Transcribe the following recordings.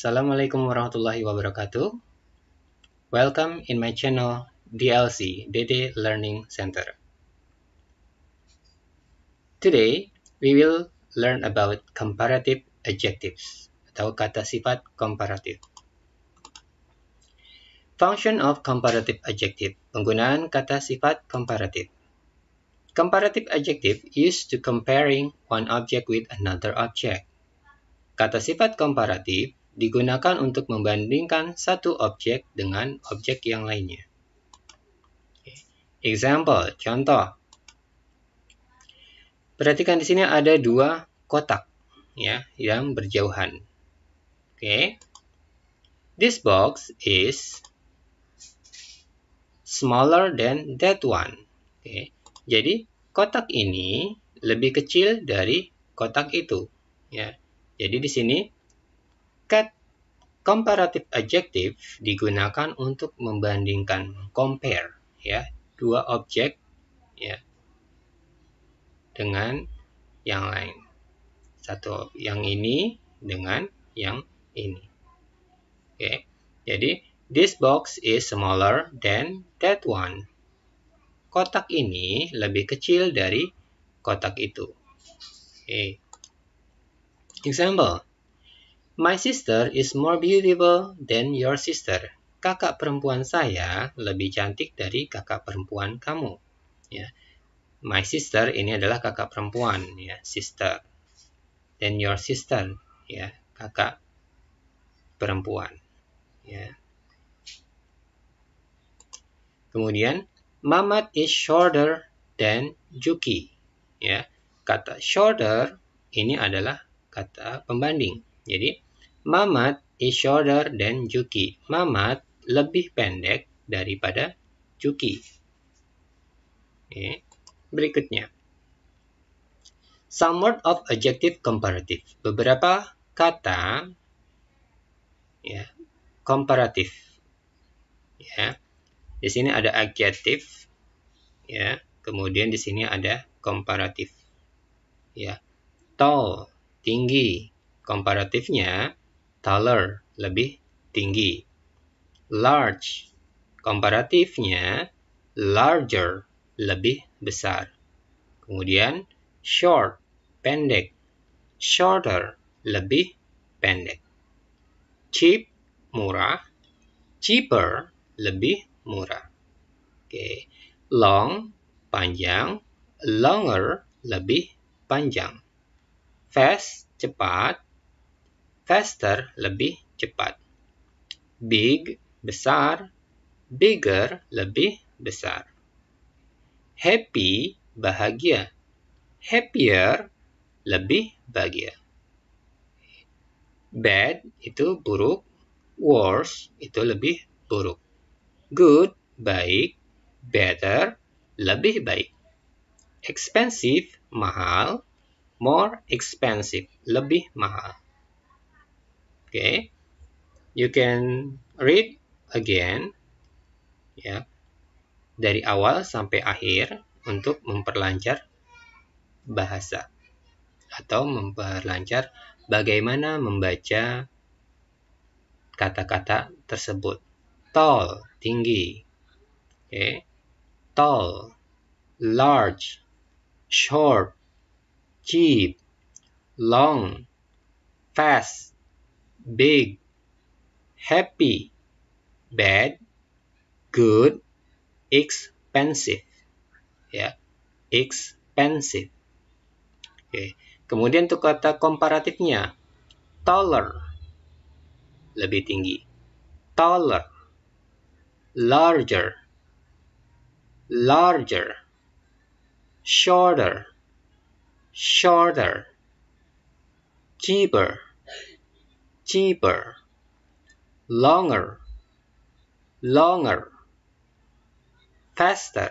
Assalamualaikum warahmatullahi wabarakatuh. Welcome in my channel DLC Dede Learning Center. Today we will learn about comparative adjectives atau kata sifat komparatif. Function of comparative adjective. Penggunaan kata sifat komparatif. Comparative adjective used to comparing one object with another object. Kata sifat komparatif digunakan untuk membandingkan satu objek dengan objek yang lainnya. Example, contoh. Perhatikan di sini ada dua kotak ya yang berjauhan. This box is smaller than that one. Jadi kotak ini lebih kecil dari kotak itu ya. Jadi di sini comparative adjective digunakan untuk membandingkan, compare ya, dua objek ya dengan yang lain. Satu yang ini dengan yang ini. Jadi this box is smaller than that one. Kotak ini lebih kecil dari kotak itu. Example. My sister is more beautiful than your sister. Kakak perempuan saya lebih cantik dari kakak perempuan kamu. Ya. My sister ini adalah kakak perempuan, ya, sister. Then your sister, ya, kakak perempuan. Ya. Kemudian, Mamat is shorter than Juki. Ya. Kata shorter ini adalah kata pembanding. Jadi, Mamat is shorter than Juki. Mamat lebih pendek daripada Juki. Berikutnya. Some word of adjective comparative. Beberapa kata ya, komparatif. Ya. Di sini ada adjective ya. Kemudian di sini ada komparatif. Ya. Tall, tinggi. Komparatifnya taller, lebih tinggi. Large, komparatifnya larger, lebih besar. Kemudian short, pendek. Shorter, lebih pendek. Cheap, murah. Cheaper, lebih murah. Long, panjang. Longer, lebih panjang. Fast, cepat. Faster, lebih cepat. Big, besar. Bigger, lebih besar. Happy, bahagia. Happier, lebih bahagia. Bad, itu buruk. Worse, itu lebih buruk. Good, baik. Better, lebih baik. Expensive, mahal. More expensive, lebih mahal. You can read again ya dari awal sampai akhir untuk memperlancar bahasa atau memperlancar bagaimana membaca kata-kata tersebut. Tall, tinggi. Tall, large, short, cheap, long, fast, big, happy, bad, good, expensive. Ya, expensive. Kemudian untuk kata komparatifnya, taller, lebih tinggi. Taller, larger, larger, shorter, shorter, cheaper, cheaper, longer, longer, faster,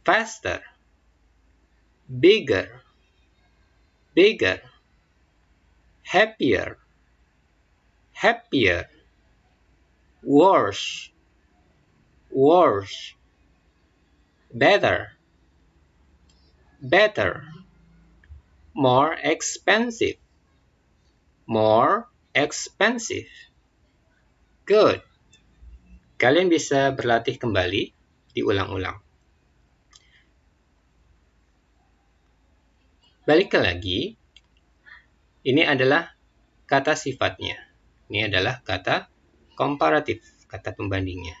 faster, bigger, bigger, happier, happier, worse, worse, better, better, more expensive, more expensive. Good. Kalian bisa berlatih kembali, diulang-ulang. Balik lagi, ini adalah kata sifatnya. Ini adalah kata komparatif, kata pembandingnya.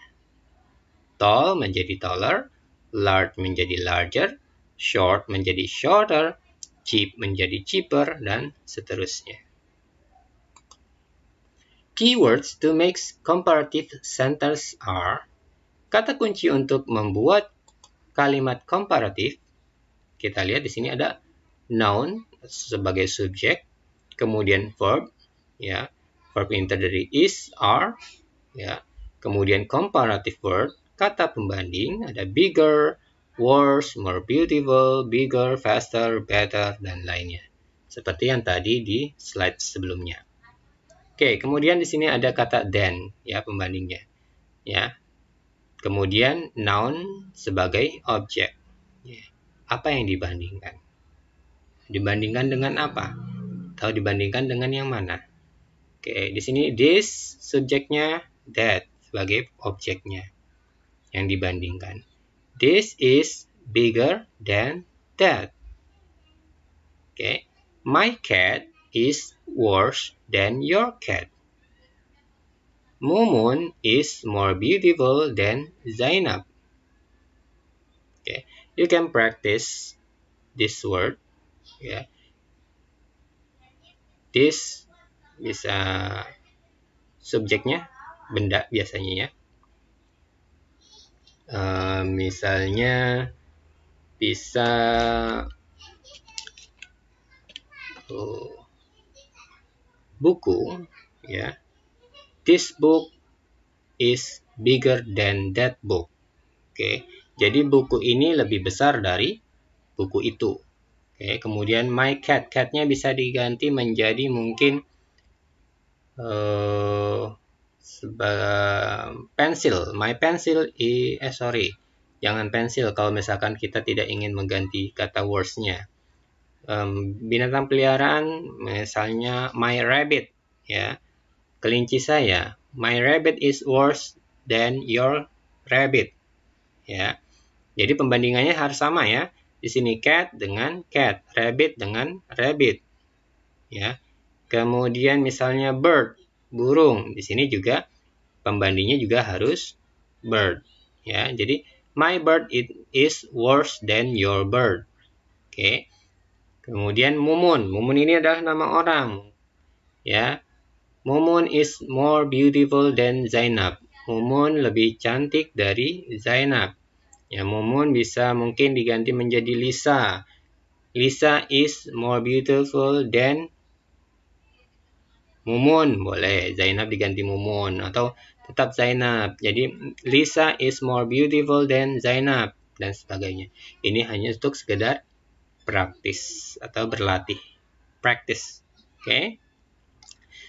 Tall menjadi taller, large menjadi larger, short menjadi shorter, cheap menjadi cheaper, dan seterusnya. Keywords to make comparative sentence are, kata kunci untuk membuat kalimat komparatif. Kita lihat di sini ada noun sebagai subjek, kemudian verb, ya, verb yang terdiri is, are, ya, kemudian comparative word, kata pembanding, ada bigger, worse, more beautiful, bigger, faster, better, dan lainnya. Seperti yang tadi di slide sebelumnya. Oke, kemudian di sini ada kata than, ya, pembandingnya. Ya. Kemudian noun sebagai objek. Ya. Apa yang dibandingkan? Dibandingkan dengan apa? Atau dibandingkan dengan yang mana? Oke, di sini this subjeknya, that sebagai objeknya yang dibandingkan. This is bigger than that. Oke, my cat is worse than your cat. Mumun is more beautiful than Zainab. Okay, you can practice this word. Yeah. This bisa subjeknya benda biasanya ya. Misalnya bisa buku, ya. This book is bigger than that book. Oke, jadi buku ini lebih besar dari buku itu. Oke, kemudian my cat, catnya bisa diganti menjadi mungkin pensil. My pencil jangan pensil kalau misalkan kita tidak ingin mengganti kata worse-nya. Binatang peliharaan, misalnya my rabbit, ya. Kelinci saya, my rabbit is worse than your rabbit, ya. Jadi pembandingannya harus sama ya. Di sini cat dengan cat, rabbit dengan rabbit, ya. Kemudian misalnya bird, burung. Di sini juga pembandingnya juga harus bird, ya. Jadi my bird is worse than your bird. Oke. Kemudian mumun. Mumun ini adalah nama orang, ya. Mumun is more beautiful than Zainab. Mumun lebih cantik dari Zainab. Ya, Mumun bisa mungkin diganti menjadi Lisa. Lisa is more beautiful than Mumun. Boleh, Zainab diganti Mumun. Atau tetap Zainab. Jadi, Lisa is more beautiful than Zainab. Dan sebagainya. Ini hanya untuk sekedar praktis atau berlatih. Practice. Oke.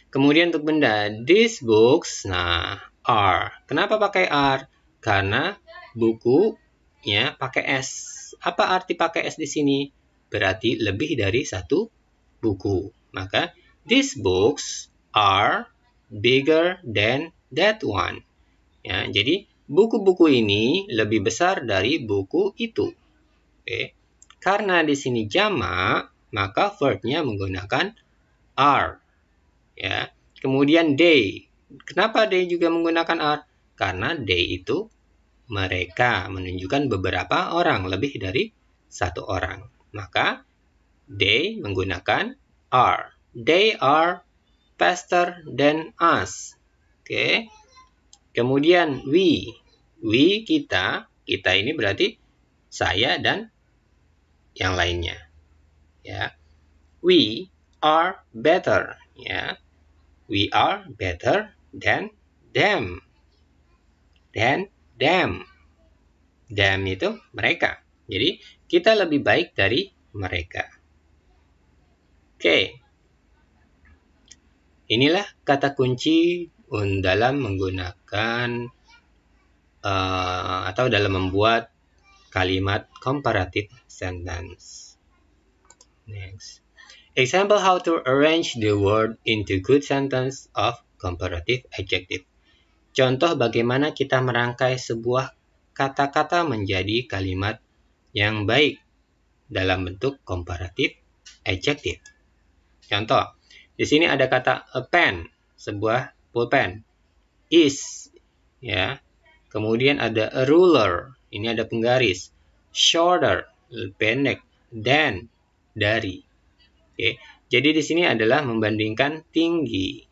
Kemudian untuk benda, these books, nah, are. Kenapa pakai are? Karena bukunya pakai S. Apa arti pakai S di sini? Berarti lebih dari satu buku. Maka, these books are bigger than that one. Ya, jadi, buku-buku ini lebih besar dari buku itu. Oke. Karena di sini jamak, maka verbnya menggunakan are. Ya, kemudian they. Kenapa they juga menggunakan are? Karena they itu mereka, menunjukkan beberapa orang, lebih dari satu orang. Maka they menggunakan are. They are faster than us. Oke. Kemudian we. We kita ini berarti saya dan yang lainnya. Ya. We are better, ya. We are better than them. Than them. Them itu mereka. Jadi, kita lebih baik dari mereka. Oke. Inilah kata kunci dalam menggunakan atau dalam membuat kalimat comparative sentence. Next. Example how to arrange the word into good sentence of comparative adjective. Contoh bagaimana kita merangkai sebuah kata-kata menjadi kalimat yang baik dalam bentuk comparative adjective. Contoh, di sini ada kata a pen, sebuah pulpen. Is, ya. Kemudian ada a ruler, ini ada penggaris. Shorter, pendek. Than, dari. Oke. Jadi di sini adalah membandingkan tinggi,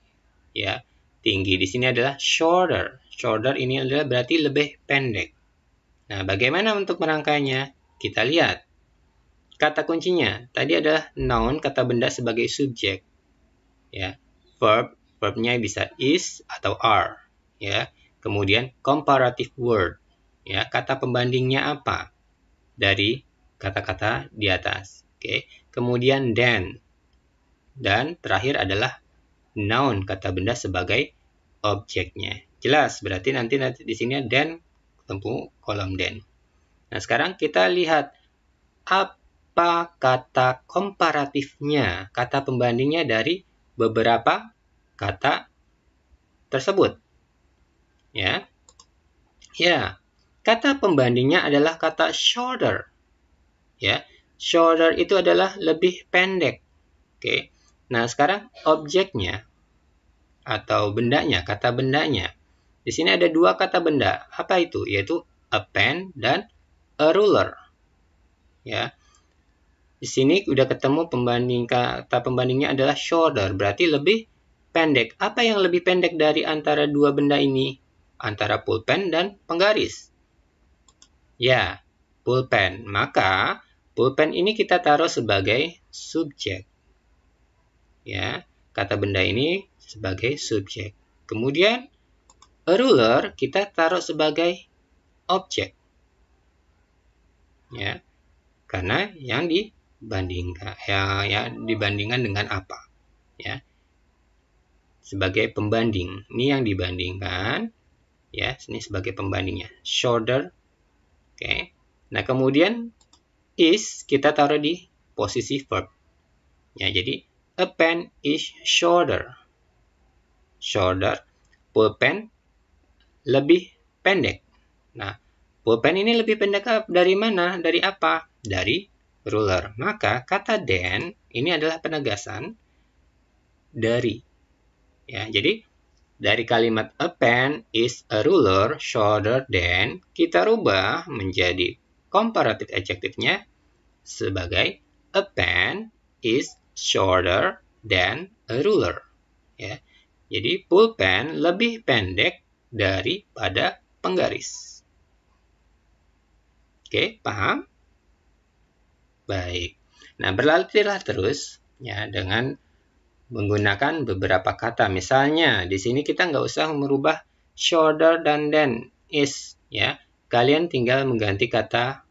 ya. Tinggi di sini adalah shorter. Shorter ini adalah berarti lebih pendek. Nah, bagaimana untuk merangkainya? Kita lihat. Kata kuncinya tadi adalah noun, kata benda sebagai subjek. Ya. Verbnya bisa is atau are, ya. Kemudian comparative word, ya. Kata pembandingnya apa? Dari kata-kata di atas. Oke. Kemudian then. Dan terakhir adalah noun, kata benda sebagai objeknya. Jelas, berarti nanti di sini then ketemu kolom then. Nah, sekarang kita lihat apa kata komparatifnya, kata pembandingnya dari beberapa kata tersebut. Ya. Ya, kata pembandingnya adalah kata shorter. Ya, shorter itu adalah lebih pendek. Oke. Nah, sekarang objeknya atau bendanya, kata bendanya. Di sini ada dua kata benda. Apa itu? Yaitu a pen dan a ruler. Ya. Di sini udah ketemu kata pembandingnya adalah shorter, berarti lebih pendek. Apa yang lebih pendek dari antara dua benda ini? Antara pulpen dan penggaris. Ya, pulpen. Maka pulpen ini kita taruh sebagai subjek. Ya, kata benda ini sebagai subjek. Kemudian a ruler kita taruh sebagai objek. Ya. Karena yang dibandingkan dibandingkan dengan apa? Ya. Sebagai pembanding. Ini yang dibandingkan, ya, sini sebagai pembandingnya. Shorter. Oke. Nah, kemudian is kita taruh di posisi verb. Ya, jadi a pen is shorter. Shorter, pulpen lebih pendek. Nah, pulpen ini lebih pendek dari mana? Dari apa? Dari ruler. Maka kata than ini adalah penegasan dari. Ya, jadi dari kalimat a pen is a ruler shorter than kita rubah menjadi comparative adjektifnya sebagai a pen is shorter than a ruler. Ya. Jadi pulpen lebih pendek daripada penggaris. Oke, paham? Baik. Nah, berlatihlah terus ya dengan menggunakan beberapa kata. Misalnya di sini kita nggak usah merubah shorter dan than is, ya. Kalian tinggal mengganti kata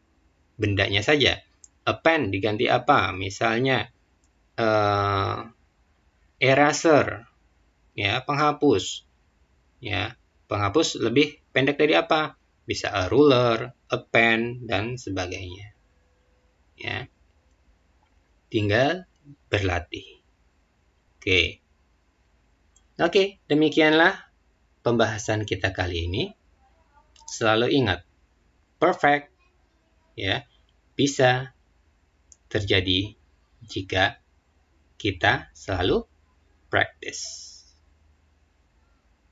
bendanya saja. A pen diganti apa? Misalnya eraser, ya, penghapus. Ya, penghapus lebih pendek dari apa? Bisa a ruler, a pen, dan sebagainya. Ya. Tinggal berlatih. Oke, demikianlah pembahasan kita kali ini. Selalu ingat, perfect ya bisa terjadi jika kita selalu practice.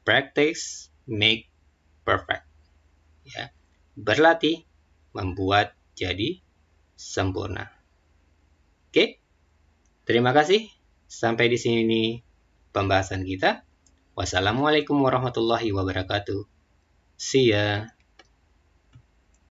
Practice make perfect. Ya, berlatih membuat jadi sempurna. Oke, terima kasih. Sampai di sini pembahasan kita. Wassalamualaikum warahmatullahi wabarakatuh. See ya.